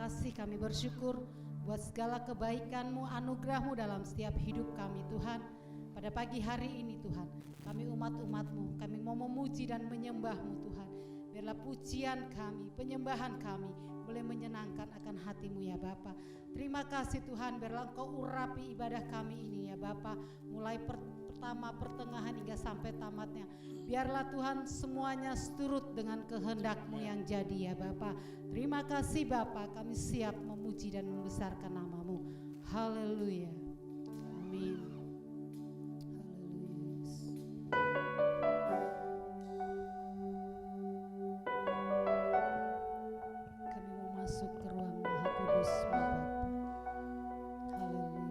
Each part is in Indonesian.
kasih, kami bersyukur buat segala kebaikan-Mu, anugerah-Mu dalam setiap hidup kami Tuhan. Pada pagi hari ini Tuhan, kami umat-umat-Mu, kami mau memuji dan menyembah-Mu Tuhan. Biarlah pujian kami, penyembahan kami boleh menyenangkan akan hati-Mu ya Bapa. Terima kasih Tuhan, biarlah Engkau urapi ibadah kami ini ya Bapa, mulai pertama, pertengahan hingga sampai tamatnya. Biarlah Tuhan semuanya seturut dengan kehendak-Mu yang jadi ya Bapa. Terima kasih Bapa, kami siap memuji dan membesarkan nama-Mu. Haleluya. Amin. Kami mau masuk ke ruang Maha Kudus Bapa. Haleluya.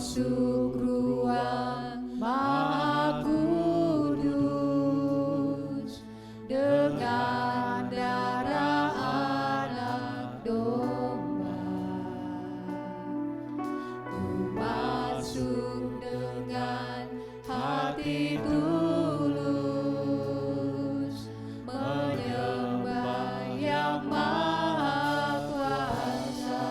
Masuk ruang Maha Kudus dengan darah anak domba. Ku masuk dengan hati tulus, menyembah yang Maha Kuasa.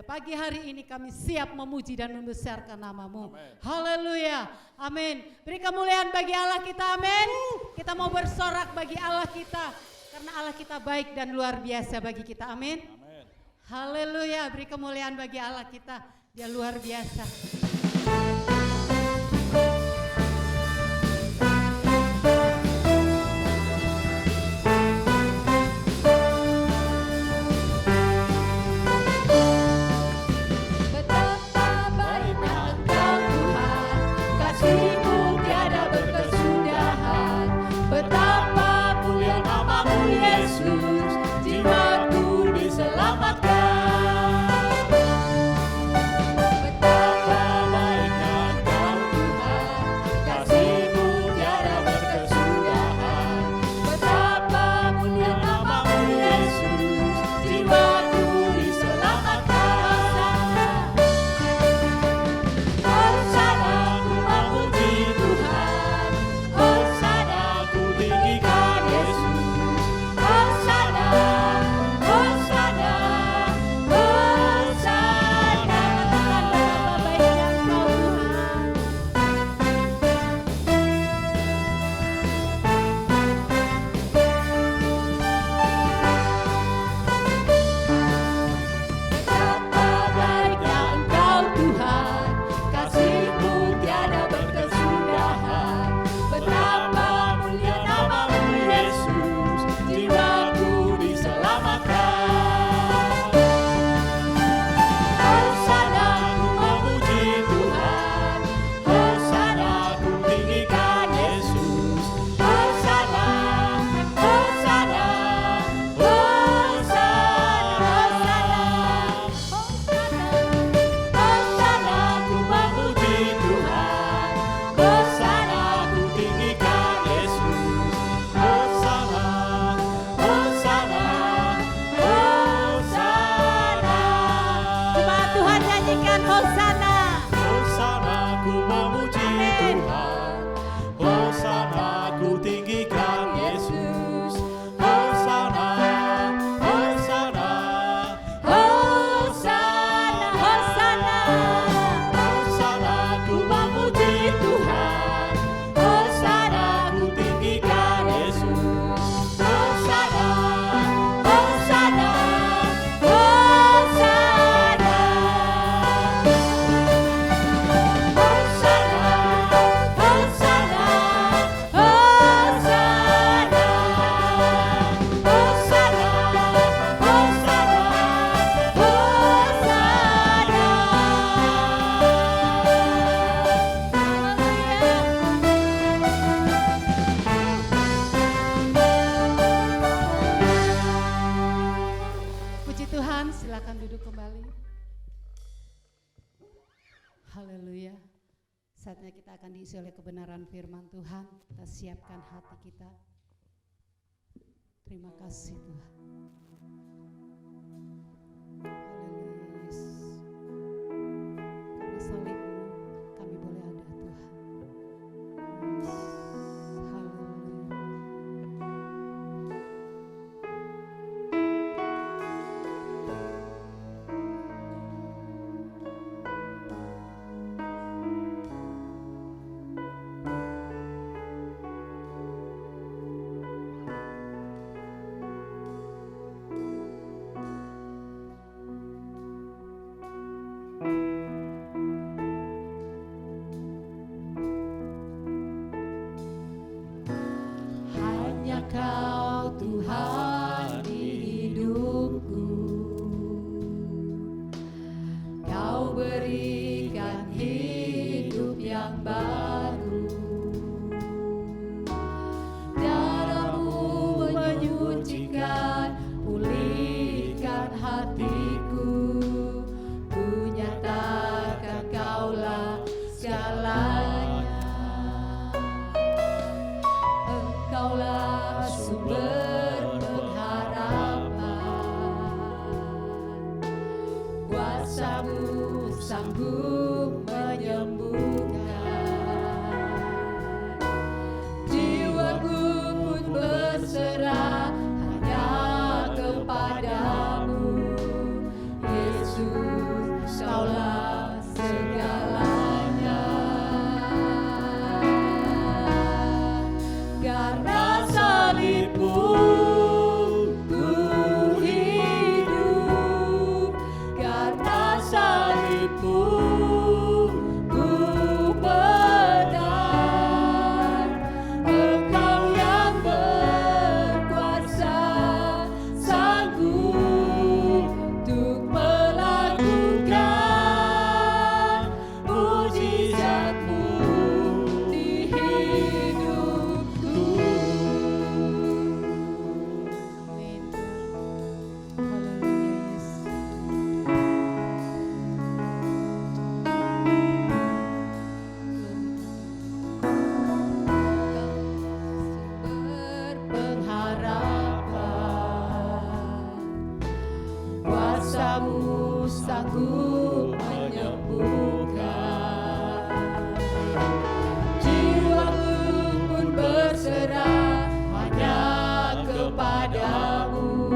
pagi hari ini kami siap memuji dan membesarkan nama-Mu. Haleluya. Amin. Beri kemuliaan bagi Allah kita. Amin. Kita mau bersorak bagi Allah kita. Karena Allah kita baik dan luar biasa bagi kita. Amin. Haleluya. Beri kemuliaan bagi Allah kita. Dia luar biasa. Saatnya kita akan diisi oleh kebenaran firman Tuhan. Kita siapkan hati kita. Terima kasih Tuhan. Haleluya Yesus. Karena salib-Mu kami boleh ada Tuhan. Yes. Kau Tuhan di hidupku, Kau berikan hidup yang baru. Darah-Mu menyucikan, pulihkan hatiku. Ku nyatakan Kaulah segalanya. Engkaulah sumber pengharapan, kuasa-Mu sanggup menyembuhkan. Jiwaku pun berserah hanya kepada-Mu, Yesus. karena salibmu ku hidup, karena salibmu ku menang. Engkau yang berkuasa sanggup untuk melakukan mujizat-Mu di hidupku. Amin. Haleluya Yesus. Berpengharapan kuasa-Mu sanggup menyembuhkan. Jiwaku pun berserah hanya kepadamu,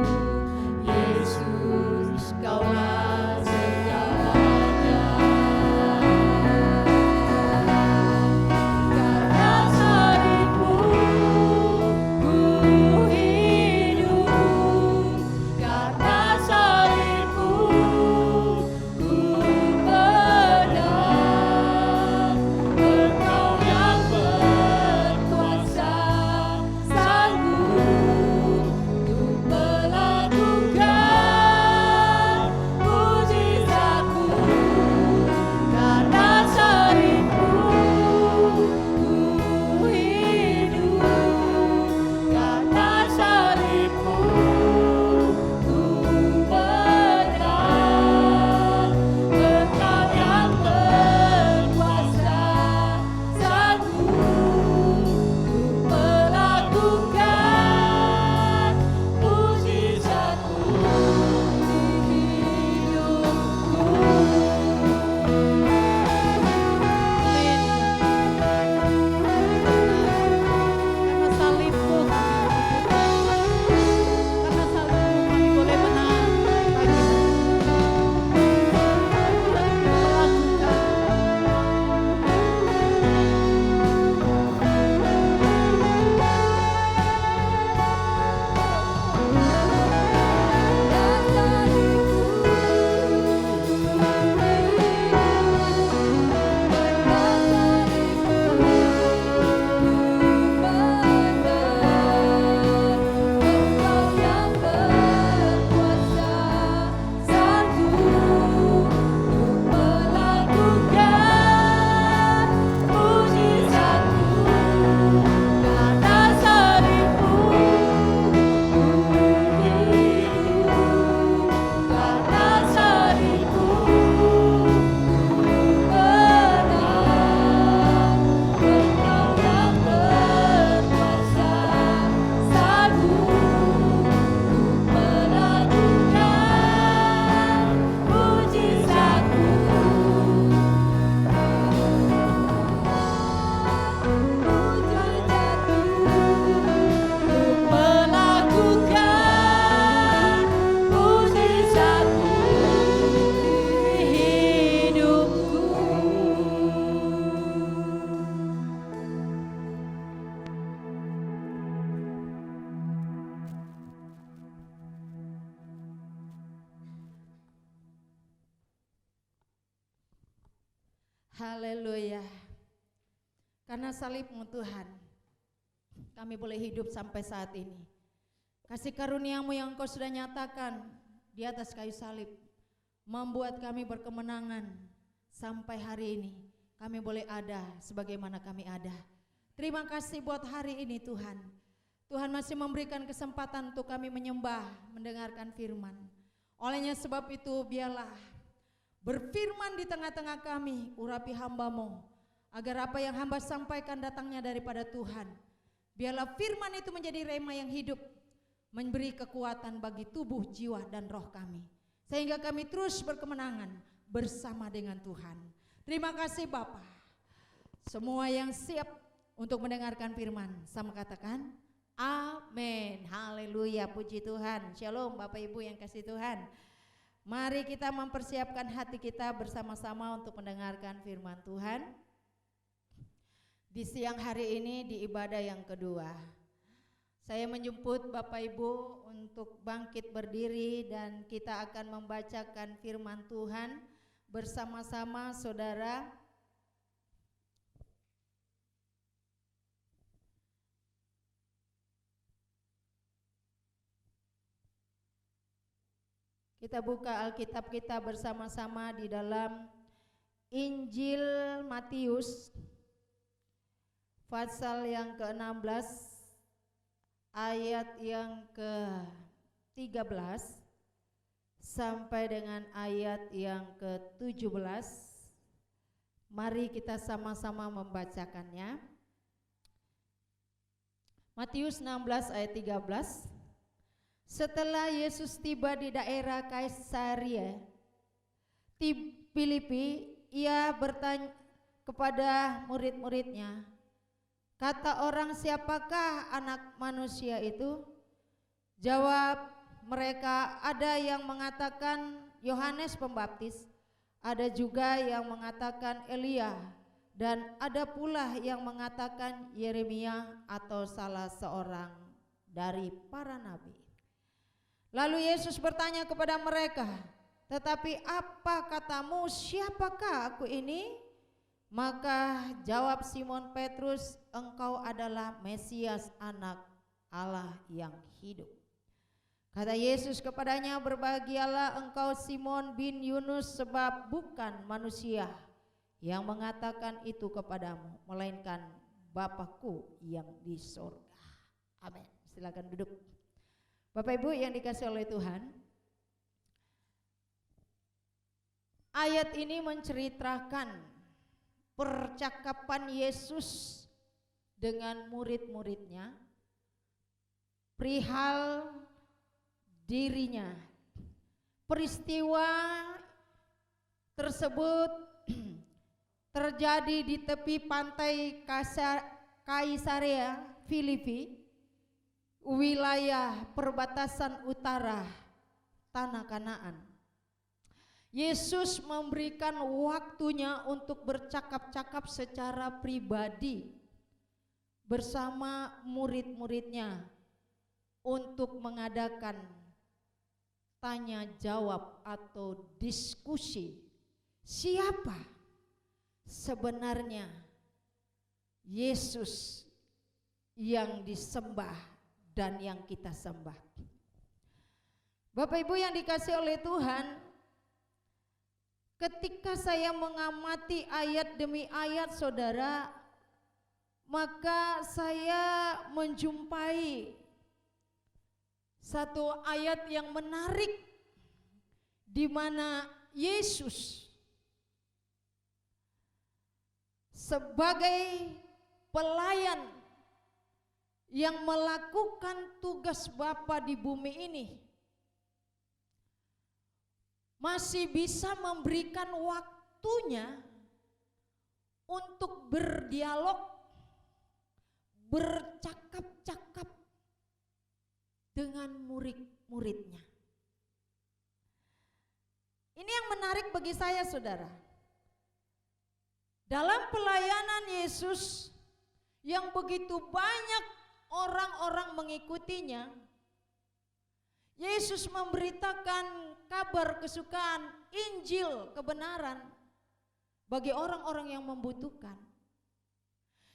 Yesus, Kaulah segalanya. Karena salibmu ku hidup, karena salibmu ku menang. Engkau yang berkuasa sanggup untuk melakukan mujizat-Mu. Karena salibmu ku hidup, karena salibmu ku menang. Engkau yang berkuasa sanggup untuk melakukan mujizat-Mu di hidupku. Karena salibmu kami boleh menang pagi Haleluya. Karena salib-Mu Tuhan, kami boleh hidup sampai saat ini. Kasih karunia-Mu yang Engkau sudah nyatakan di atas kayu salib membuat kami berkemenangan sampai hari ini. Kami boleh ada sebagaimana kami ada. Terima kasih buat hari ini Tuhan. Tuhan masih memberikan kesempatan untuk kami menyembah, mendengarkan firman. Olehnya sebab itu biarlah berfirman di tengah-tengah kami, urapi hamba-Mu, agar apa yang hamba sampaikan datangnya daripada Tuhan. Biarlah firman itu menjadi rema yang hidup, memberi kekuatan bagi tubuh, jiwa, dan roh kami. Sehingga kami terus berkemenangan bersama dengan Tuhan. Terima kasih Bapa. Semua yang siap untuk mendengarkan firman, sama katakan, amin. Haleluya, puji Tuhan. Shalom Bapak Ibu yang kasih Tuhan. Mari kita mempersiapkan hati kita bersama-sama untuk mendengarkan firman Tuhan. Di siang hari ini di ibadah yang kedua, saya menjemput Bapak Ibu untuk bangkit berdiri dan kita akan membacakan firman Tuhan bersama-sama saudara. Kita buka Alkitab kita bersama-sama di dalam Injil Matius pasal yang ke-16 ayat yang ke-13 sampai dengan ayat yang ke-17. Mari kita sama-sama membacakannya. Matius 16 ayat 13. Setelah Yesus tiba di daerah Kaisaria Filipi, ia bertanya kepada murid-muridnya, kata orang, siapakah anak manusia itu? Jawab mereka, ada yang mengatakan Yohanes Pembaptis, ada juga yang mengatakan Elia, dan ada pula yang mengatakan Yeremia atau salah seorang dari para nabi. Lalu Yesus bertanya kepada mereka, tetapi apa katamu, siapakah aku ini? Maka jawab Simon Petrus, engkau adalah Mesias, anak Allah yang hidup. Kata Yesus kepadanya, berbahagialah engkau Simon bin Yunus, sebab bukan manusia yang mengatakan itu kepadamu, melainkan Bapa-Ku yang di sorga. Amin. Silakan duduk. Bapak Ibu yang dikasihi oleh Tuhan, ayat ini menceritakan percakapan Yesus dengan murid-muridnya perihal dirinya. Peristiwa tersebut terjadi di tepi pantai Kaisaria Filipi, wilayah perbatasan utara tanah Kanaan. Yesus memberikan waktunya untuk bercakap-cakap secara pribadi bersama murid-muridnya untuk mengadakan tanya jawab atau diskusi. Siapa sebenarnya Yesus yang disembah dan yang kita sembah? Bapak Ibu yang dikasihi oleh Tuhan, ketika saya mengamati ayat demi ayat saudara, maka saya menjumpai satu ayat yang menarik di mana Yesus sebagai pelayan yang melakukan tugas Bapa di bumi ini masih bisa memberikan waktunya untuk berdialog, bercakap-cakap dengan murid-muridnya. Ini yang menarik bagi saya saudara. Dalam pelayanan Yesus yang begitu banyak orang-orang mengikutinya, Yesus memberitakan kabar kesukaan, Injil kebenaran bagi orang-orang yang membutuhkan.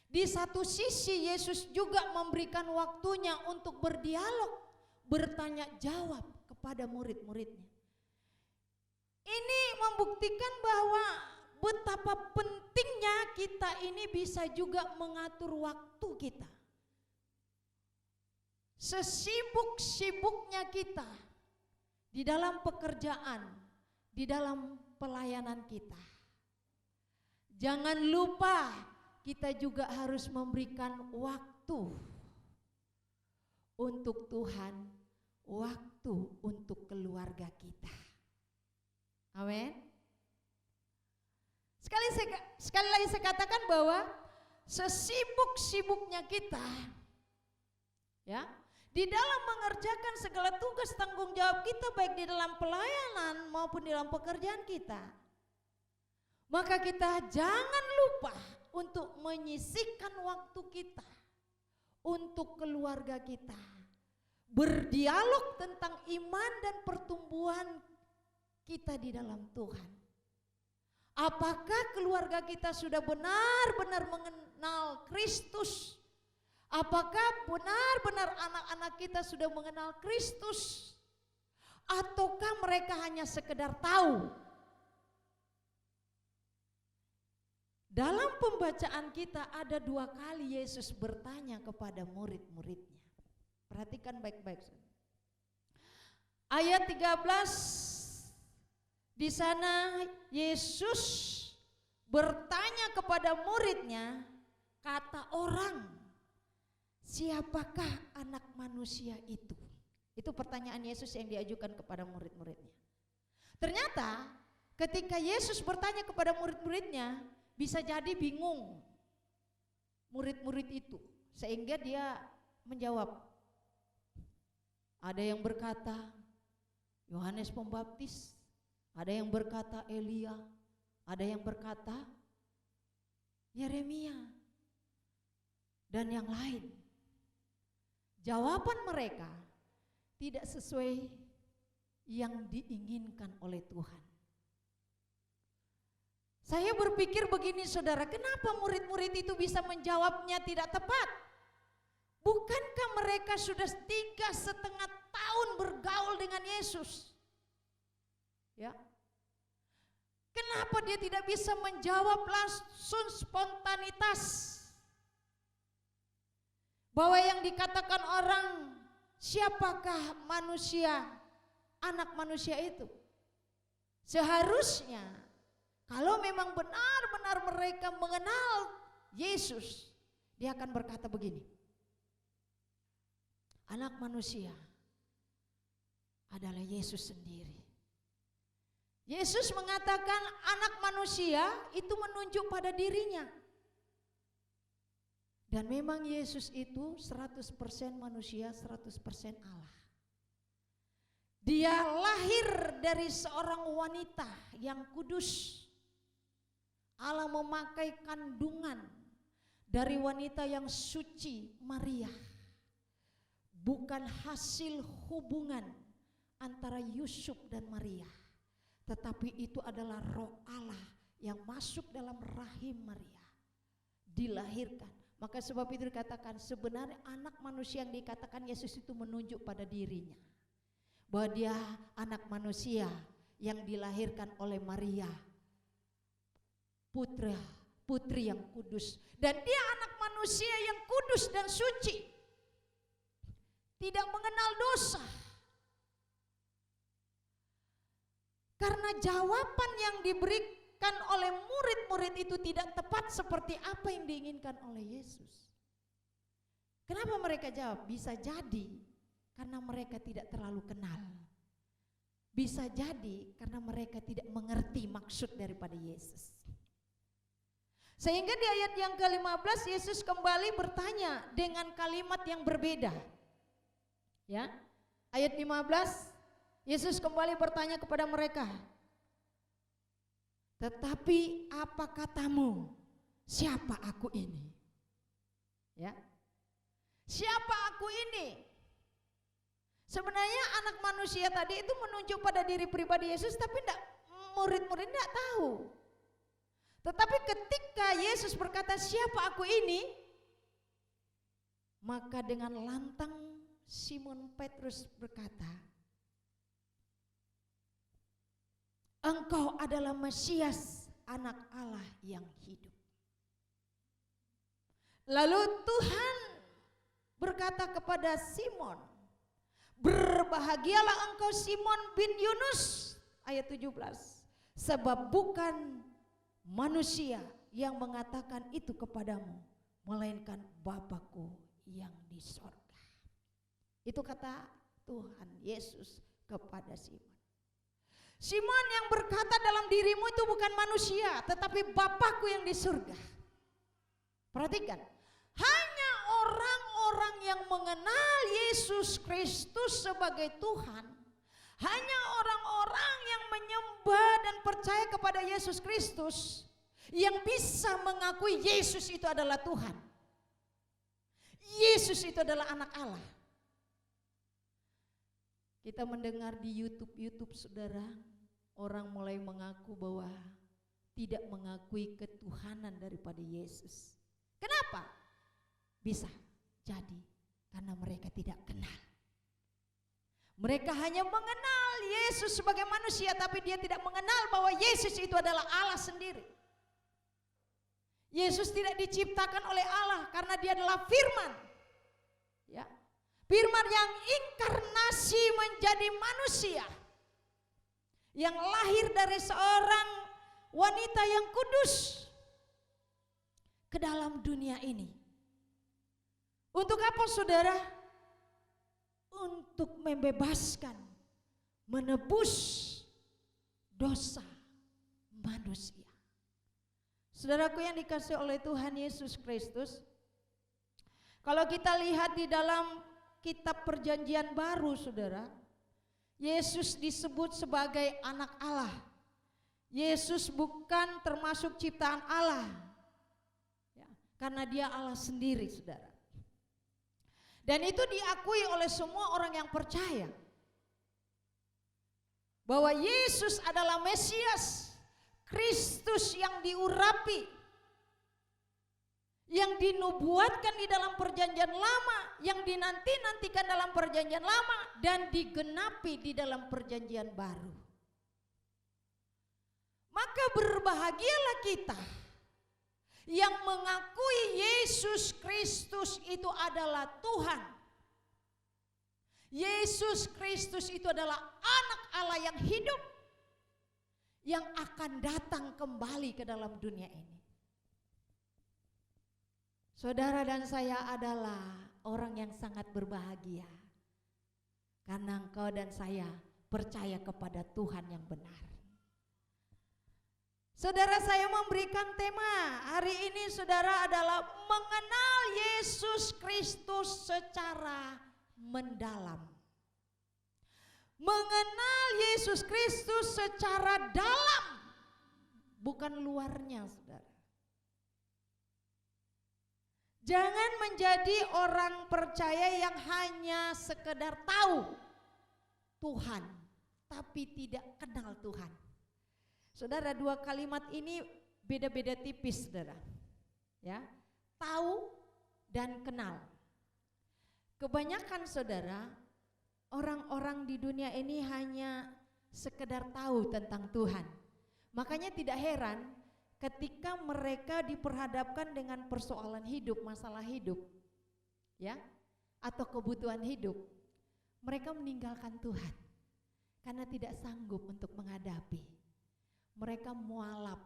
Di satu sisi Yesus juga memberikan waktunya untuk berdialog, bertanya jawab kepada murid-muridnya. Ini membuktikan bahwa betapa pentingnya kita ini bisa juga mengatur waktu kita. Sesibuk-sibuknya kita di dalam pekerjaan, di dalam pelayanan kita, jangan lupa kita juga harus memberikan waktu untuk Tuhan, waktu untuk keluarga kita. Amin. Sekali lagi saya katakan bahwa sesibuk-sibuknya kita, ya, di dalam mengerjakan segala tugas tanggung jawab kita, baik di dalam pelayanan maupun di dalam pekerjaan kita, maka kita jangan lupa untuk menyisihkan waktu kita untuk keluarga kita, berdialog tentang iman dan pertumbuhan kita di dalam Tuhan. Apakah keluarga kita sudah benar-benar mengenal Kristus? Apakah benar-benar anak-anak kita sudah mengenal Kristus? Ataukah mereka hanya sekedar tahu? Dalam pembacaan kita ada 2 kali Yesus bertanya kepada murid-muridnya. Perhatikan baik-baik. Ayat 13, di sana Yesus bertanya kepada muridnya, kata orang, siapakah anak manusia itu? Itu pertanyaan Yesus yang diajukan kepada murid-muridnya. Ternyata ketika Yesus bertanya kepada murid-muridnya, bisa jadi bingung murid-murid itu, sehingga dia menjawab. Ada yang berkata Yohanes Pembaptis, ada yang berkata Elia, ada yang berkata Yeremia, dan yang lain. Jawaban mereka tidak sesuai yang diinginkan oleh Tuhan. Saya berpikir begini saudara, kenapa murid-murid itu bisa menjawabnya tidak tepat? Bukankah mereka sudah 3,5 tahun bergaul dengan Yesus? Ya. Kenapa dia tidak bisa menjawab langsung spontanitas? Bahwa yang dikatakan orang, siapakah manusia, anak manusia itu? Seharusnya kalau memang benar-benar mereka mengenal Yesus, dia akan berkata begini, anak manusia adalah Yesus sendiri. Yesus mengatakan anak manusia itu menunjuk pada dirinya. Dan memang Yesus itu 100% manusia, 100% Allah. Dia lahir dari seorang wanita yang kudus. Allah memakai kandungan dari wanita yang suci, Maria. Bukan hasil hubungan antara Yusuf dan Maria, tetapi itu adalah roh Allah yang masuk dalam rahim Maria, dilahirkan. Maka sebab itu dikatakan sebenarnya anak manusia yang dikatakan Yesus itu menunjuk pada dirinya, bahwa dia anak manusia yang dilahirkan oleh Maria, putri yang kudus. Dan dia anak manusia yang kudus dan suci, tidak mengenal dosa. Karena jawaban yang diberikan oleh murid-murid itu tidak tepat seperti apa yang diinginkan oleh Yesus. Kenapa mereka jawab? Bisa jadi karena mereka tidak terlalu kenal. Bisa jadi karena mereka tidak mengerti maksud daripada Yesus. Sehingga di ayat yang ke-15 Yesus kembali bertanya dengan kalimat yang berbeda. Ya. Ayat 15 Yesus kembali bertanya kepada mereka, tetapi apa katamu, siapa aku ini? Ya, siapa aku ini? Sebenarnya anak manusia tadi itu menunjuk pada diri pribadi Yesus, tapi murid-murid tidak tahu. Tetapi ketika Yesus berkata siapa aku ini, maka dengan lantang Simon Petrus berkata, engkau adalah Mesias, anak Allah yang hidup. Lalu Tuhan berkata kepada Simon, berbahagialah engkau Simon bin Yunus, ayat 17, sebab bukan manusia yang mengatakan itu kepadamu, melainkan Bapa-Ku yang di sorga. Itu kata Tuhan Yesus kepada Simon. Simon, yang berkata dalam dirimu itu bukan manusia, tetapi Bapa-Ku yang di surga. Perhatikan, hanya orang-orang yang mengenal Yesus Kristus sebagai Tuhan, hanya orang-orang yang menyembah dan percaya kepada Yesus Kristus, yang bisa mengakui Yesus itu adalah Tuhan. Yesus itu adalah anak Allah. Kita mendengar di YouTube saudara, orang mulai mengaku bahwa tidak mengakui ketuhanan daripada Yesus. Kenapa? Bisa jadi karena mereka tidak kenal. Mereka hanya mengenal Yesus sebagai manusia, tapi dia tidak mengenal bahwa Yesus itu adalah Allah sendiri. Yesus tidak diciptakan oleh Allah karena dia adalah firman. Ya. Firman yang inkarnasi menjadi manusia. Yang lahir dari seorang wanita yang kudus ke dalam dunia ini. Untuk apa saudara? Untuk membebaskan, menebus dosa manusia. Saudaraku yang dikasihi oleh Tuhan Yesus Kristus, kalau kita lihat di dalam kitab Perjanjian Baru saudara, Yesus disebut sebagai anak Allah. Yesus bukan termasuk ciptaan Allah, ya, karena dia Allah sendiri saudara. Dan itu diakui oleh semua orang yang percaya bahwa Yesus adalah Mesias, Kristus yang diurapi, yang dinubuatkan di dalam Perjanjian Lama, yang dinanti-nantikan dalam Perjanjian Lama, dan digenapi di dalam Perjanjian Baru. Maka berbahagialah kita yang mengakui Yesus Kristus itu adalah Tuhan. Yesus Kristus itu adalah anak Allah yang hidup, yang akan datang kembali ke dalam dunia ini. Saudara dan saya adalah orang yang sangat berbahagia karena engkau dan saya percaya kepada Tuhan yang benar. Saudara, saya memberikan tema hari ini saudara adalah mengenal Yesus Kristus secara mendalam. Mengenal Yesus Kristus secara dalam, bukan luarnya saudara. Jangan menjadi orang percaya yang hanya sekedar tahu Tuhan tapi tidak kenal Tuhan. Saudara, dua kalimat ini beda-beda tipis saudara. Ya, tahu dan kenal. Kebanyakan saudara, orang-orang di dunia ini hanya sekedar tahu tentang Tuhan. Makanya tidak heran ketika mereka diperhadapkan dengan persoalan hidup, masalah hidup, ya, atau kebutuhan hidup, mereka meninggalkan Tuhan karena tidak sanggup untuk menghadapi. Mereka mualaf,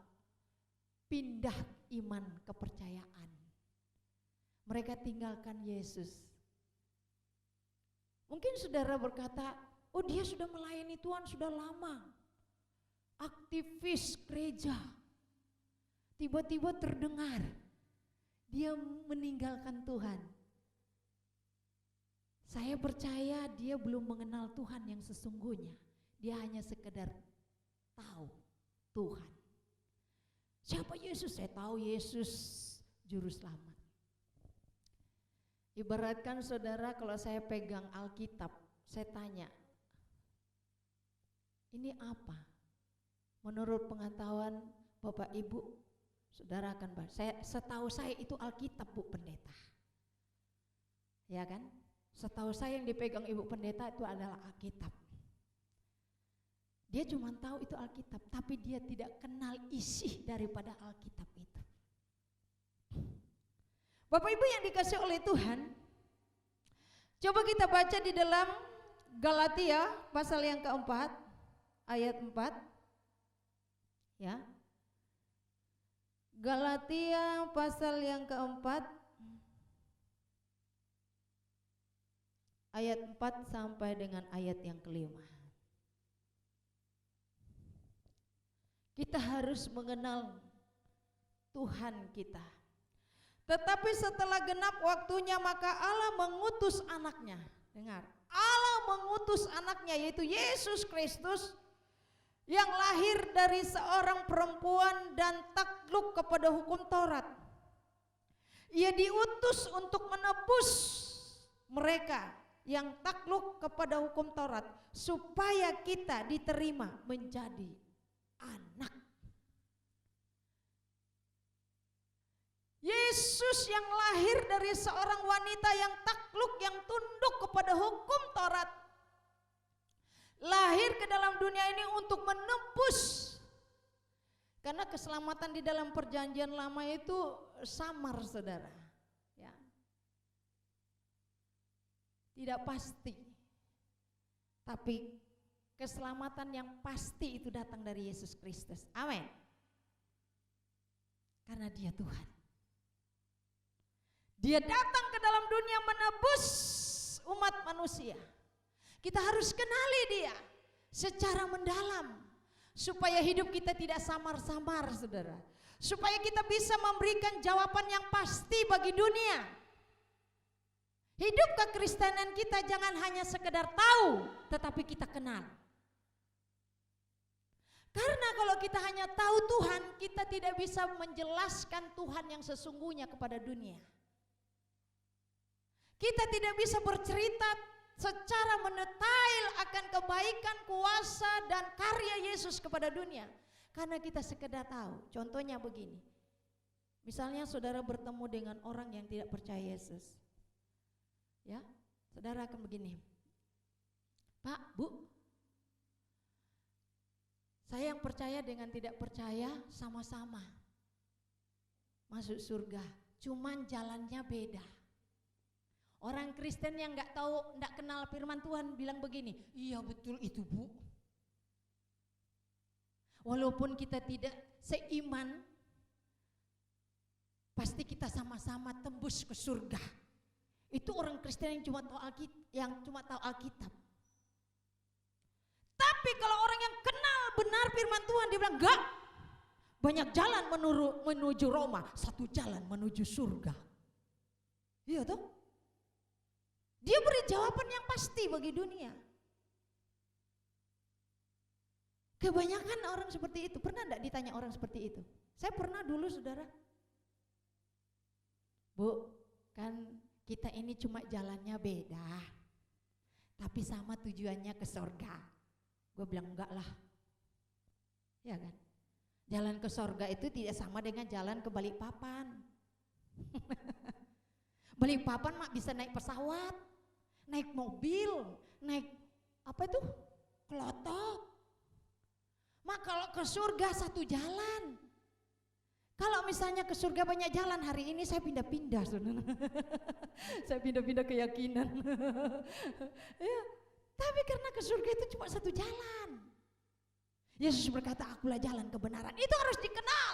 pindah iman kepercayaan. Mereka tinggalkan Yesus. Mungkin saudara berkata, oh dia sudah melayani Tuhan sudah lama, aktivis gereja. Tiba-tiba terdengar dia meninggalkan Tuhan. Saya percaya dia belum mengenal Tuhan yang sesungguhnya. Dia hanya sekedar tahu Tuhan. Siapa Yesus? Saya tahu Yesus juru selamat. Ibaratkan saudara, kalau saya pegang Alkitab, saya tanya, ini apa? Menurut pengetahuan Bapak Ibu, saudara akan bahas. Setahu saya itu Alkitab, Bu Pendeta. Ya kan? Setahu saya yang dipegang Ibu Pendeta itu adalah Alkitab. Dia cuma tahu itu Alkitab, tapi dia tidak kenal isi daripada Alkitab itu. Bapak Ibu yang dikasihi oleh Tuhan, coba kita baca di dalam Galatia pasal yang keempat, ayat 4. Ya. Galatia pasal yang keempat, ayat 4 sampai dengan ayat yang kelima. Kita harus mengenal Tuhan kita. Tetapi setelah genap waktunya maka Allah mengutus anaknya. Dengar, Allah mengutus anaknya yaitu Yesus Kristus yang lahir dari seorang perempuan dan takluk kepada hukum Taurat. Ia diutus untuk menebus mereka yang takluk kepada hukum Taurat supaya kita diterima menjadi anak. Yesus yang lahir dari seorang wanita yang takluk, yang tunduk kepada hukum Taurat, lahir ke dalam dunia ini untuk menebus. Karena keselamatan di dalam perjanjian lama itu samar, saudara, ya. Tidak pasti. Tapi keselamatan yang pasti itu datang dari Yesus Kristus. Amin. Karena Dia Tuhan. Dia datang ke dalam dunia menebus umat manusia. Kita harus kenali Dia secara mendalam supaya hidup kita tidak samar-samar, saudara. Supaya kita bisa memberikan jawaban yang pasti bagi dunia. Hidup kekristenan kita jangan hanya sekedar tahu, tetapi kita kenal. Karena kalau kita hanya tahu Tuhan, kita tidak bisa menjelaskan Tuhan yang sesungguhnya kepada dunia. Kita tidak bisa bercerita secara mendetail akan kebaikan, kuasa, dan karya Yesus kepada dunia. Karena kita sekedar tahu. Contohnya begini. Misalnya saudara bertemu dengan orang yang tidak percaya Yesus. Ya, saudara akan begini. Pak, Bu, saya yang percaya dengan tidak percaya sama-sama masuk surga. Cuman jalannya beda. Orang Kristen yang nggak tahu, nggak kenal firman Tuhan bilang begini, iya betul itu, Bu. Walaupun kita tidak seiman, pasti kita sama-sama tembus ke surga. Itu orang Kristen yang cuma tahu Alkitab. Tapi kalau orang yang kenal benar firman Tuhan, dia bilang enggak. Banyak jalan menuju Roma, satu jalan menuju surga. Iya toh? Dia beri jawaban yang pasti bagi dunia. Kebanyakan orang seperti itu. Pernah enggak ditanya orang seperti itu? Saya pernah dulu, saudara. Bu, kan kita ini cuma jalannya beda, tapi sama tujuannya ke surga. Gue bilang enggak lah. Ya kan? Jalan ke surga itu tidak sama dengan jalan ke Balikpapan. Balikpapan mak bisa naik pesawat, naik mobil, naik apa itu? Klotok. Mak kalau ke surga satu jalan. Kalau misalnya ke surga banyak jalan, hari ini saya pindah-pindah, saudara. Saya pindah-pindah keyakinan. Ya, tapi karena ke surga itu cuma satu jalan. Yesus berkata, akulah jalan kebenaran. Itu harus dikenal.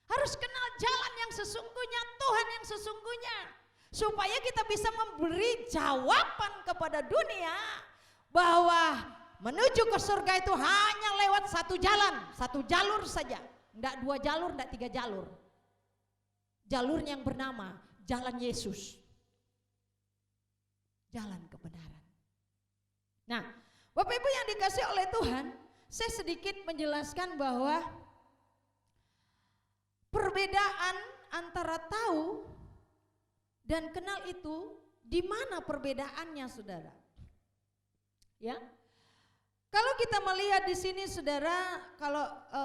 Harus kenal jalan yang sesungguhnya, Tuhan yang sesungguhnya. Supaya kita bisa memberi jawaban kepada dunia bahwa menuju ke surga itu hanya lewat satu jalan, satu jalur saja. Enggak dua jalur, enggak tiga jalur. Jalurnya yang bernama Jalan Yesus. Jalan kebenaran. Nah, Bapak Ibu yang dikasih oleh Tuhan, saya sedikit menjelaskan bahwa perbedaan antara tahu dan kenal itu di mana perbedaannya, saudara? Ya. Kalau kita melihat di sini, saudara, kalau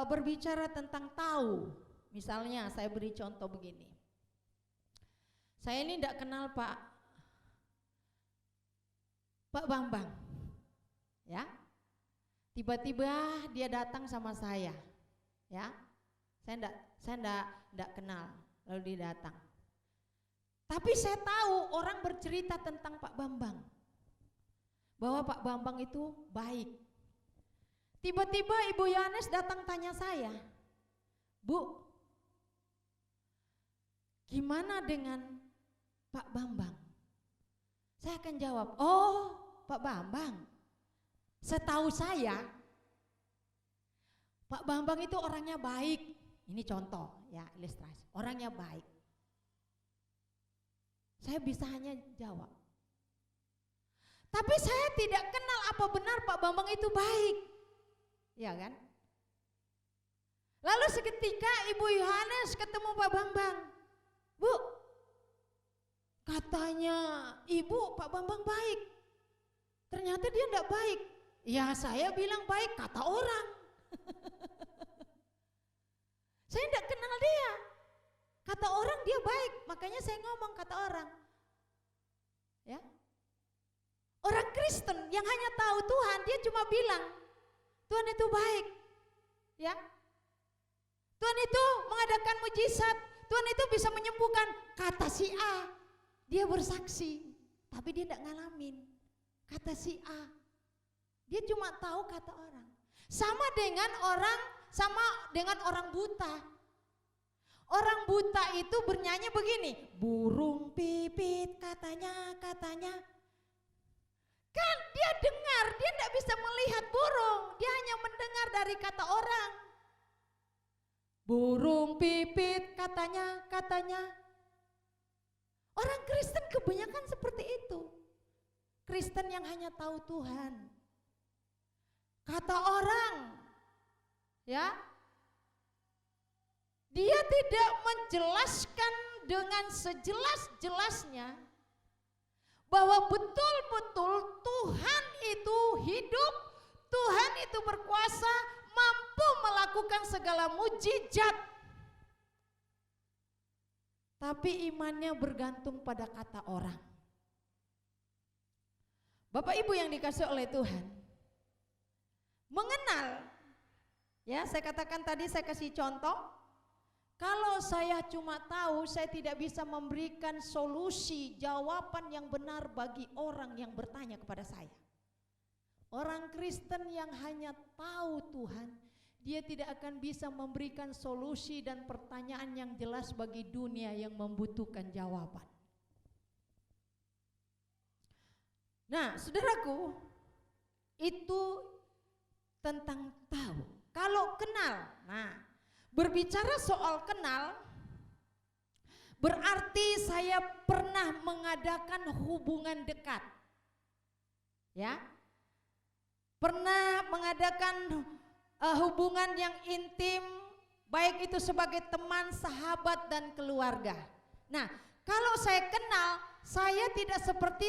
berbicara tentang tahu, misalnya saya beri contoh begini. Saya ini tidak kenal Pak Bambang, ya. Tiba-tiba dia datang sama saya, ya. Saya enggak kenal, lalu dia datang. Tapi saya tahu orang bercerita tentang Pak Bambang, bahwa Pak Bambang itu baik. Tiba-tiba Ibu Yohanes datang tanya saya, Bu, gimana dengan Pak Bambang? Saya akan jawab, oh Pak Bambang, setahu saya Pak Bambang itu orangnya baik. Ini contoh ya, ilustrasi, orangnya baik. Saya bisa hanya jawab. Tapi saya tidak kenal apa benar Pak Bambang itu baik. ya kan? Lalu seketika Ibu Yohanes ketemu Pak Bambang. Bu, katanya Ibu Pak Bambang baik. Ternyata dia enggak baik. Ya saya bilang baik kata orang. Saya enggak kenal dia. Kata orang dia baik, makanya saya ngomong kata orang. Ya. Orang Kristen yang hanya tahu Tuhan, dia cuma bilang Tuhan itu baik. Ya. Tuhan itu mengadakan mujizat, Tuhan itu bisa menyembuhkan, kata si A. Dia bersaksi, tapi dia tidak ngalamin. Kata si A. Dia cuma tahu kata orang. Sama dengan orang buta. Orang buta itu bernyanyi begini, burung pipit katanya. Kan dia dengar, dia tidak bisa melihat burung, dia hanya mendengar dari kata orang. Burung pipit katanya. Orang Kristen kebanyakan seperti itu. Kristen yang hanya tahu Tuhan. Kata orang, ya. Dia tidak menjelaskan dengan sejelas-jelasnya bahwa betul-betul Tuhan itu hidup, Tuhan itu berkuasa, mampu melakukan segala mujizat. Tapi imannya bergantung pada kata orang. Bapak Ibu yang dikasihi oleh Tuhan, mengenal, ya saya katakan tadi, saya kasih contoh. Kalau saya cuma tahu, saya tidak bisa memberikan solusi, jawaban yang benar bagi orang yang bertanya kepada saya. Orang Kristen yang hanya tahu Tuhan, dia tidak akan bisa memberikan solusi dan pertanyaan yang jelas bagi dunia yang membutuhkan jawaban. Nah, saudaraku, itu tentang tahu. Kalau kenal, nah, berbicara soal kenal, berarti saya pernah mengadakan hubungan dekat. Ya. Pernah mengadakan hubungan yang intim, baik itu sebagai teman, sahabat dan keluarga. Nah, kalau saya kenal, saya tidak seperti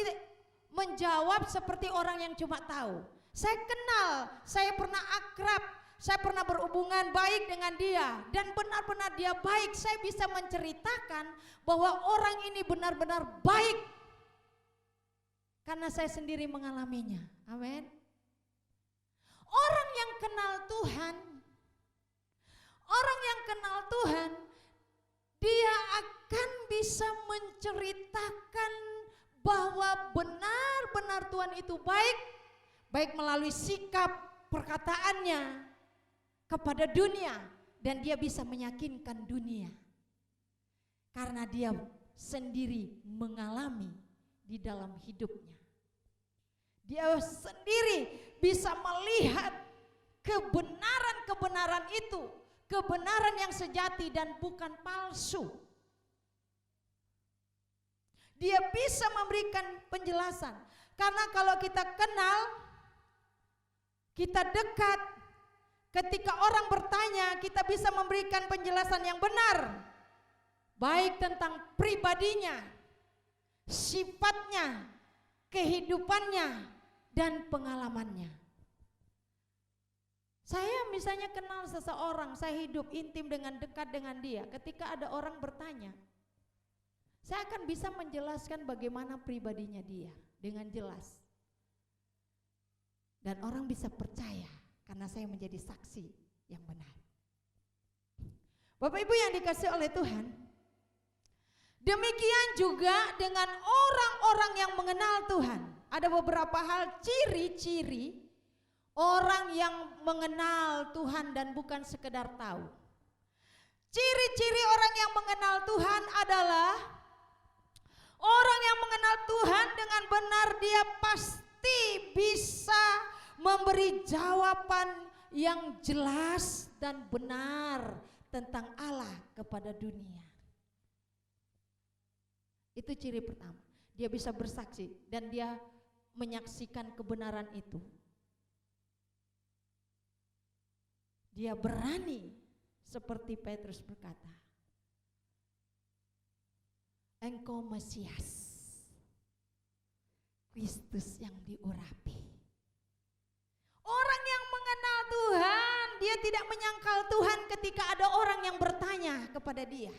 menjawab seperti orang yang cuma tahu. Saya kenal, saya pernah akrab, saya pernah berhubungan baik dengan dia dan benar-benar dia baik. Saya bisa menceritakan bahwa orang ini benar-benar baik karena saya sendiri mengalaminya. Amin. Orang yang kenal Tuhan, dia akan bisa menceritakan bahwa benar-benar Tuhan itu baik, baik melalui sikap perkataannya kepada dunia, dan dia bisa meyakinkan dunia karena dia sendiri mengalami di dalam hidupnya. Dia sendiri bisa melihat kebenaran itu, kebenaran yang sejati dan bukan palsu. Dia bisa memberikan penjelasan, karena kalau kita kenal, kita dekat, ketika orang bertanya, kita bisa memberikan penjelasan yang benar, baik tentang pribadinya, sifatnya, kehidupannya, dan pengalamannya. Saya misalnya kenal seseorang, saya hidup intim dengan dekat dengan dia. Ketika ada orang bertanya, saya akan bisa menjelaskan bagaimana pribadinya dia dengan jelas. Dan orang bisa percaya karena saya menjadi saksi yang benar. Bapak Ibu yang dikasihi oleh Tuhan, demikian juga dengan orang-orang yang mengenal Tuhan. Ada beberapa hal ciri-ciri orang yang mengenal Tuhan dan bukan sekedar tahu. Ciri-ciri orang yang mengenal Tuhan adalah orang yang mengenal Tuhan dengan benar, dia pasti bisa memberi jawaban yang jelas dan benar tentang Allah kepada dunia. Itu ciri pertama. Dia bisa bersaksi dan dia menyaksikan kebenaran itu. dia berani seperti Petrus berkata, engkau Mesias, Kristus yang diurapi. Orang yang mengenal Tuhan, dia tidak menyangkal Tuhan ketika ada orang yang bertanya kepada dia.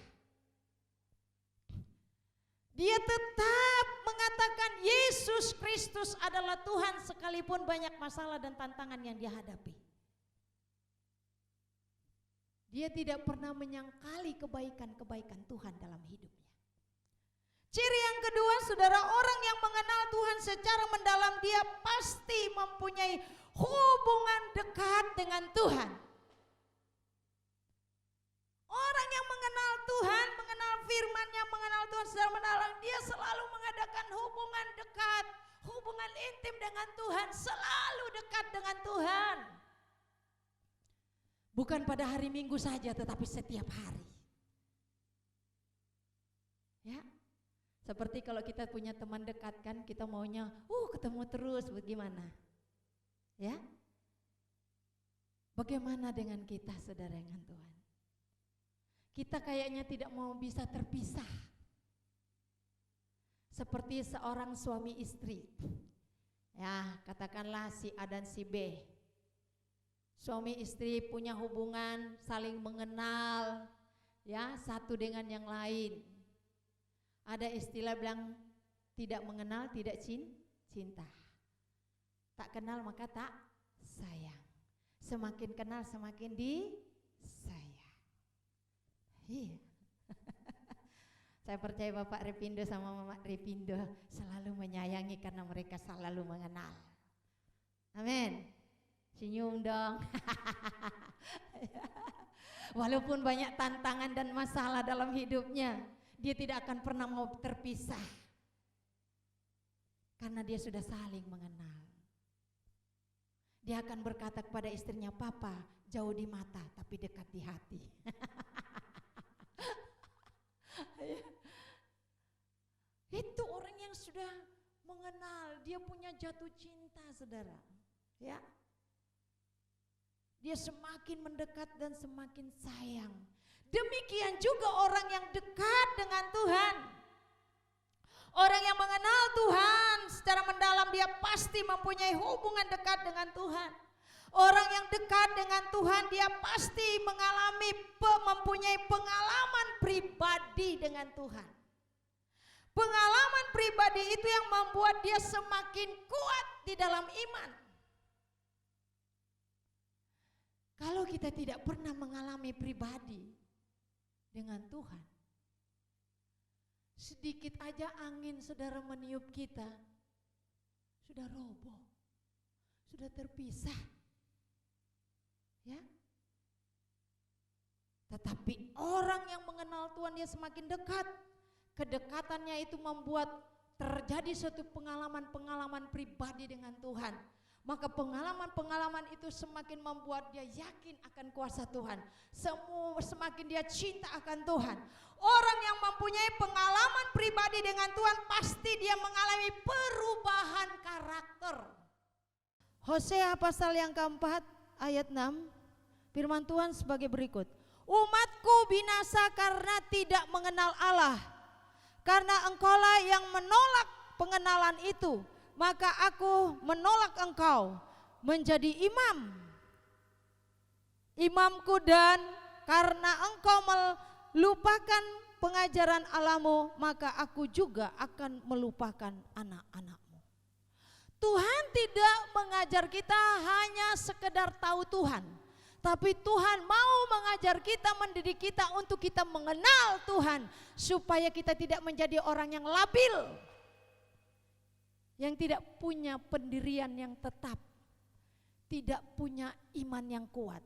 Dia tetap mengatakan Yesus Kristus adalah Tuhan sekalipun banyak masalah dan tantangan yang dia hadapi. Dia tidak pernah menyangkali kebaikan-kebaikan Tuhan dalam hidupnya. Ciri yang kedua, saudara, orang yang mengenal Tuhan secara mendalam, dia pasti mempunyai hubungan dekat dengan Tuhan. Orang yang mengenal Tuhan, mengenal firman-Nya, mengenal Tuhan secara mendalam, dia selalu mengadakan hubungan dekat, hubungan intim dengan Tuhan, selalu dekat dengan Tuhan. Bukan pada hari Minggu saja, tetapi setiap hari. Ya, seperti kalau kita punya teman dekat kan, kita maunya, ketemu terus, bagaimana? Ya, bagaimana dengan kita, saudara dengan Tuhan? Kita kayaknya tidak mau bisa terpisah. Seperti seorang suami istri. Ya, katakanlah si A dan si B. Suami istri punya hubungan, saling mengenal, ya, satu dengan yang lain. Ada istilah bilang tidak mengenal tidak cinta. Tak kenal maka tak sayang. Semakin kenal semakin disayang. Iya. Saya percaya Bapak Repindo sama Mama Repindo selalu menyayangi karena mereka selalu mengenal. Amin. Senyum dong. Walaupun banyak tantangan dan masalah dalam hidupnya, dia tidak akan pernah mau terpisah. Karena dia sudah saling mengenal. Dia akan berkata kepada istrinya, "Papa, jauh di mata tapi dekat di hati." Itu orang yang sudah mengenal, dia punya jatuh cinta, saudara. Ya, dia semakin mendekat dan semakin sayang. Demikian juga orang yang dekat dengan Tuhan. Orang yang mengenal Tuhan secara mendalam, dia pasti mempunyai hubungan dekat dengan Tuhan. Orang yang dekat dengan Tuhan, dia pasti mempunyai pengalaman pribadi dengan Tuhan. Pengalaman pribadi itu yang membuat dia semakin kuat di dalam iman. Kalau kita tidak pernah mengalami pribadi dengan Tuhan, sedikit aja angin saudara meniup kita, sudah roboh, sudah terpisah. Ya. Tetapi orang yang mengenal Tuhan, dia semakin dekat. Kedekatannya itu membuat terjadi suatu pengalaman-pengalaman pribadi dengan Tuhan. Maka pengalaman-pengalaman itu semakin membuat dia yakin akan kuasa Tuhan. Semakin dia cinta akan Tuhan. Orang yang mempunyai pengalaman pribadi dengan Tuhan, pasti dia mengalami perubahan karakter. Hosea pasal yang keempat ayat 6, firman Tuhan sebagai berikut. Umatku binasa karena tidak mengenal Allah. Karena engkaulah yang menolak pengenalan itu, maka aku menolak engkau menjadi imamku, dan karena engkau melupakan pengajaran Allahmu, maka aku juga akan melupakan anak-anakmu. Tuhan tidak mengajar kita hanya sekedar tahu Tuhan, tapi Tuhan mau mengajar kita, mendidik kita untuk kita mengenal Tuhan, supaya kita tidak menjadi orang yang labil, yang tidak punya pendirian yang tetap, tidak punya iman yang kuat.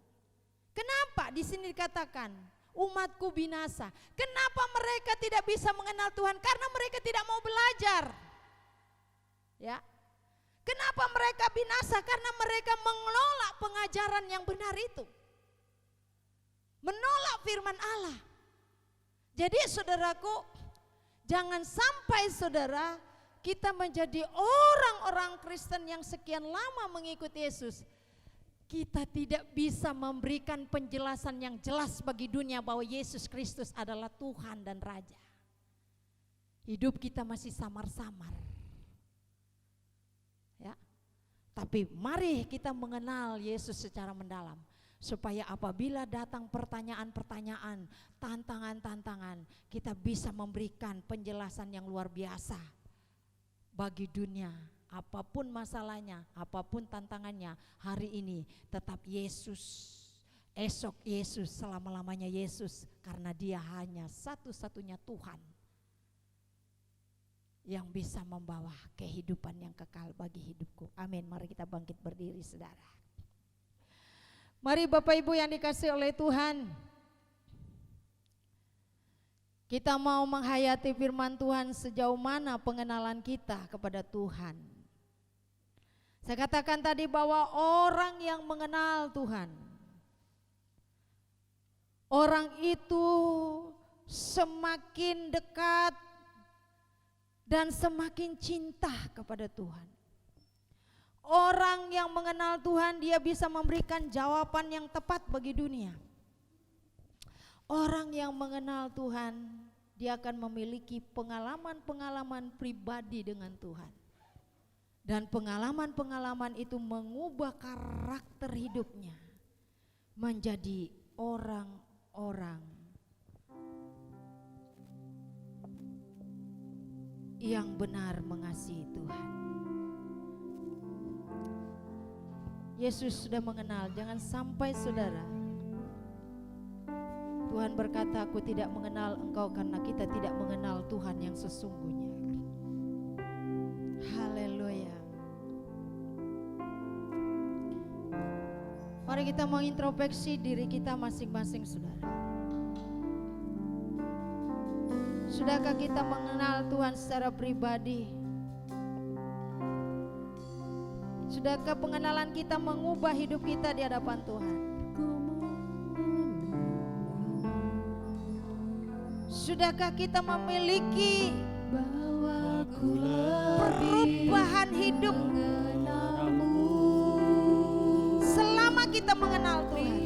Kenapa di sini dikatakan umatku binasa? Kenapa mereka tidak bisa mengenal Tuhan? Karena mereka tidak mau belajar. Ya. Kenapa mereka binasa? Karena mereka menolak pengajaran yang benar itu. Menolak firman Allah. Jadi saudaraku, jangan sampai saudara kita menjadi orang-orang Kristen yang sekian lama mengikuti Yesus, kita tidak bisa memberikan penjelasan yang jelas bagi dunia bahwa Yesus Kristus adalah Tuhan dan Raja. Hidup kita masih samar-samar. Ya. Tapi mari kita mengenal Yesus secara mendalam, supaya apabila datang pertanyaan-pertanyaan, tantangan-tantangan, kita bisa memberikan penjelasan yang luar biasa bagi dunia. Apapun masalahnya, apapun tantangannya, hari ini tetap Yesus, esok Yesus, selama-lamanya Yesus, karena Dia hanya satu-satunya Tuhan yang bisa membawa kehidupan yang kekal bagi hidupku. Amin. Mari kita bangkit berdiri, saudara. Mari Bapak Ibu yang dikasihi oleh Tuhan, kita mau menghayati firman Tuhan sejauh mana pengenalan kita kepada Tuhan. Saya katakan tadi bahwa orang yang mengenal Tuhan, orang itu semakin dekat dan semakin cinta kepada Tuhan. Orang yang mengenal Tuhan, dia bisa memberikan jawaban yang tepat bagi dunia. Orang yang mengenal Tuhan, dia akan memiliki pengalaman-pengalaman pribadi dengan Tuhan. Dan pengalaman-pengalaman itu mengubah karakter hidupnya menjadi orang-orang yang benar mengasihi Tuhan. Yesus sudah mengenal, jangan sampai saudara, Tuhan berkata, aku tidak mengenal engkau karena kita tidak mengenal Tuhan yang sesungguhnya. Haleluya. Mari kita mengintrospeksi diri kita masing-masing, saudara. Sudahkah kita mengenal Tuhan secara pribadi? Sudahkah pengenalan kita mengubah hidup kita di hadapan Tuhan? Sudahkah kita memiliki perubahan hidup selama kita mengenal Tuhan?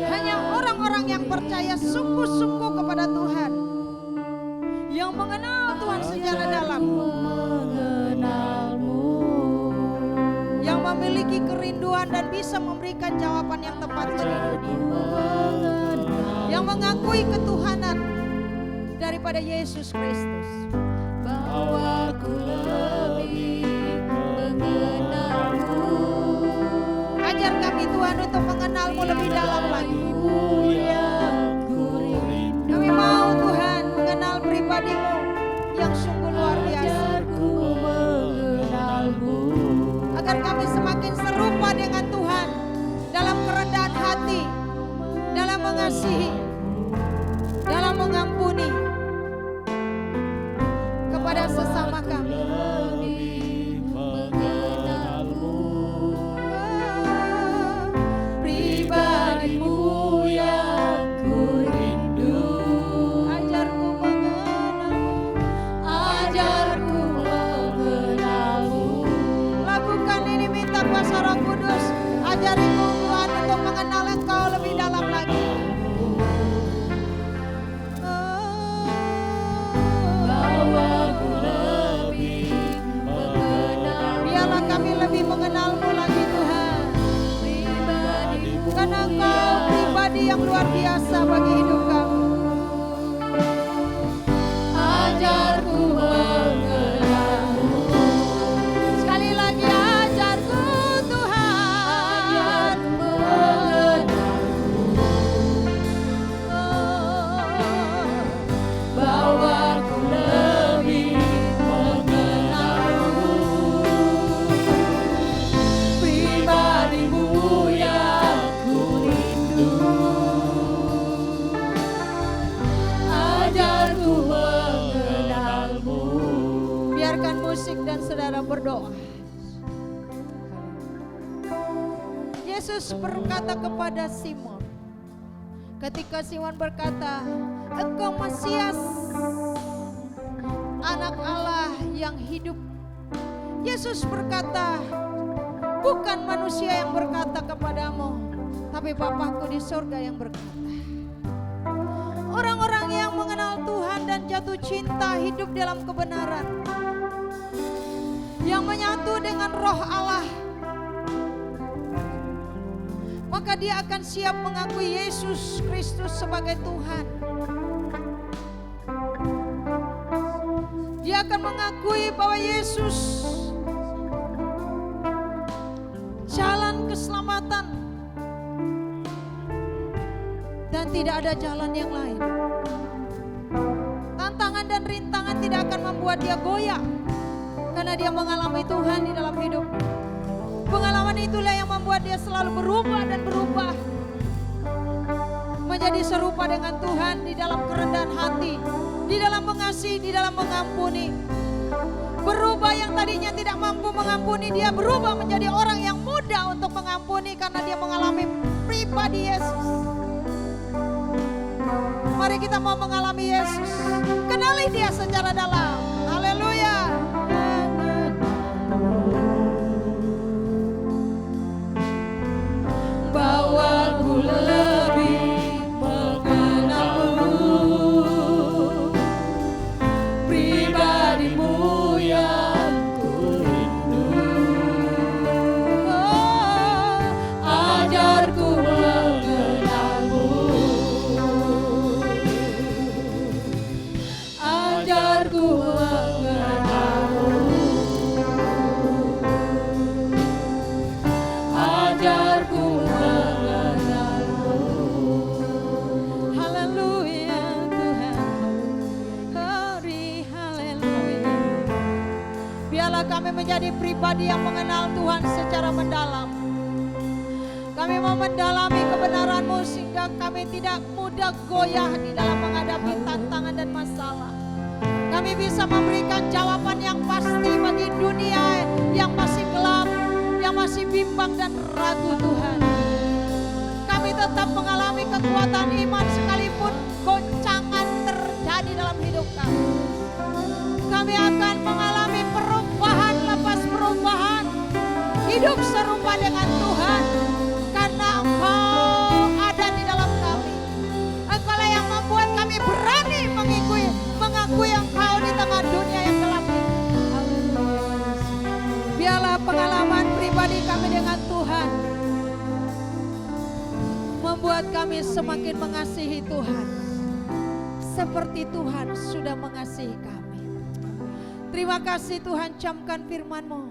Hanya orang-orang yang percaya sungguh-sungguh kepada Tuhan, yang mengenal Tuhan secara dalam, yang memiliki kerinduan dan bisa memberikan jawaban yang tepat bagi dunia, yang mengakui ketuhanan daripada Yesus Kristus. Bahwa ku lebih mengenalmu. Ajar kami Tuhan untuk mengenalmu lebih dalam lagi. Kami mau Tuhan mengenal pribadi-Mu yang sungguh luar biasa. Agar kami semakin serupa dengan Tuhan dalam kerendahan hati, dalam mengasihi, dalam mengampuni kepada sesama kami. Pribadimu yang ku rindu. Ajarku mengenalmu, Ajarku mengenalmu. lakukan ini, minta kuasa Roh Kudus. Ajariku Tuhan untuk mengenal Engkau lebih dalam lagi. Bahwa ku lebih mengenalmu. Biarlah kami lebih mengenalmu lagi Tuhan, Pribadimu karena Engkau pribadi yang luar biasa bagi hidup kami. Ajarku mengenalmu. Sekali lagi ajarku Tuhan, Bahwa ku lebih mengenalmu. Pribadimu yang ku rindu. Ajarku mengenalmu. biarkan musik dan saudara berdoa. Yesus berkata kepada Simon, ketika Simon berkata, Engkau Mesias, Anak Allah yang hidup. Yesus berkata, bukan manusia yang berkata kepadamu, tapi Bapakku di surga yang berkata. Orang-orang yang mengenal Tuhan dan jatuh cinta hidup dalam kebenaran, yang menyatu dengan Roh Allah, maka dia akan siap mengakui Yesus Kristus sebagai Tuhan. Dia akan mengakui bahwa Yesus jalan keselamatan dan tidak ada jalan yang lain. Tantangan dan rintangan tidak akan membuat dia goyah, karena dia mengalami Tuhan di dalam hidupnya. Pengalaman itulah yang membuat dia selalu berubah dan berubah menjadi serupa dengan Tuhan di dalam kerendahan hati, di dalam mengasihi, di dalam mengampuni. Berubah yang tadinya tidak mampu mengampuni, dia berubah menjadi orang yang mudah untuk mengampuni karena dia mengalami pribadi Yesus. Mari kita mau mengalami Yesus, kenali dia secara dalam. Haleluya. Bahwa ku lebih mengenalmu, pribadimu yang ku rindu. Ajarku mengenalmu, ajarku mengenalmu, ajarku mengenalmu. Haleluya Tuhan. Hari haleluya. Biarlah kami menjadi pribadi yang mengenal Tuhan secara mendalam. Kami mau mendalami kebenaran-Mu sehingga kami tidak mudah goyah di dalam menghadapi tantangan dan masalah. Kami bisa memberikan jawaban yang pasti bagi dunia yang masih gelap, yang masih bimbang dan ragu Tuhan. Kami tetap mengalami kekuatan iman sekalipun goncangan terjadi dalam hidup kami. Kami akan mengalami perubahan lepas perubahan, hidup serupa dengan Tuhan, karena Engkau ada di dalam kami. Engkaulah yang membuat kami berani mengakui Engkau di tengah dunia yang gelap ini. Biarlah pengalaman pribadi kami dengan Tuhan membuat kami semakin mengasihi Tuhan, seperti Tuhan sudah mengasihi kami. Terima kasih Tuhan, camkan firman-Mu.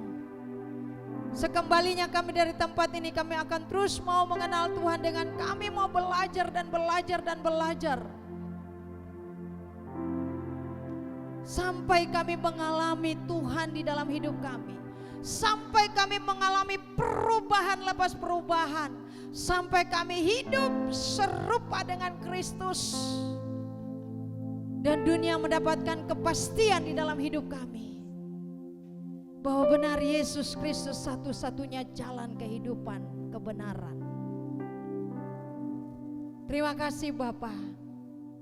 Sekembalinya kami dari tempat ini, kami akan terus mau mengenal Tuhan dengan kami mau belajar dan belajar dan belajar. Sampai kami mengalami Tuhan di dalam hidup kami. Sampai kami mengalami perubahan lepas perubahan. Sampai kami hidup serupa dengan Kristus. Dan dunia mendapatkan kepastian di dalam hidup kami, bahwa benar Yesus Kristus satu-satunya jalan kehidupan, kebenaran. Terima kasih Bapa.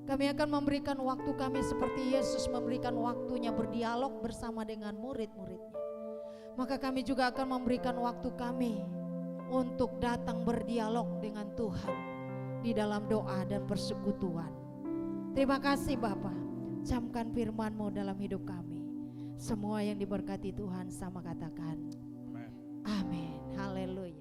Kami akan memberikan waktu kami seperti Yesus memberikan waktunya berdialog bersama dengan murid-muridnya. Maka kami juga akan memberikan waktu kami untuk datang berdialog dengan Tuhan di dalam doa dan persekutuan. Terima kasih Bapa. Camkan firman-Mu dalam hidup kami. Semua yang diberkati Tuhan sama katakan amin. Haleluya.